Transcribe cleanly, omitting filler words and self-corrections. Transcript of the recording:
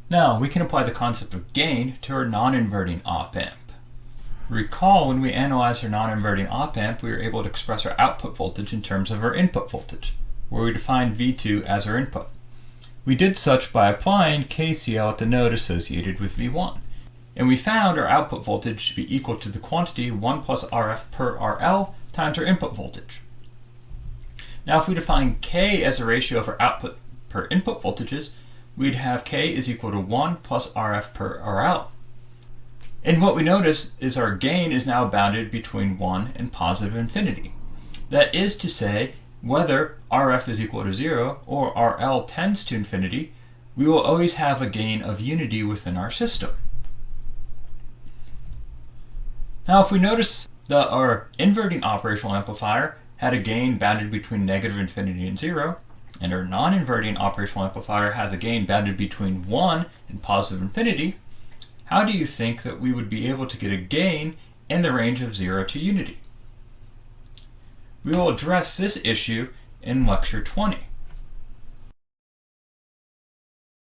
Now, we can apply the concept of gain to our non-inverting op-amp. Recall when we analyzed our non-inverting op-amp, we were able to express our output voltage in terms of our input voltage, where we defined V2 as our input. We did such by applying KCL at the node associated with V1, and we found our output voltage to be equal to the quantity 1 plus RF per RL times our input voltage. Now, if we define K as a ratio of our output per input voltages, we'd have K is equal to 1 plus RF per RL. And what we notice is our gain is now bounded between 1 and positive infinity. That is to say, whether RF is equal to 0 or RL tends to infinity, we will always have a gain of unity within our system. Now, if we notice that our inverting operational amplifier had a gain bounded between negative infinity and 0, and our non-inverting operational amplifier has a gain bounded between 1 and positive infinity, how do you think that we would be able to get a gain in the range of 0 to unity? We will address this issue in Lecture 20.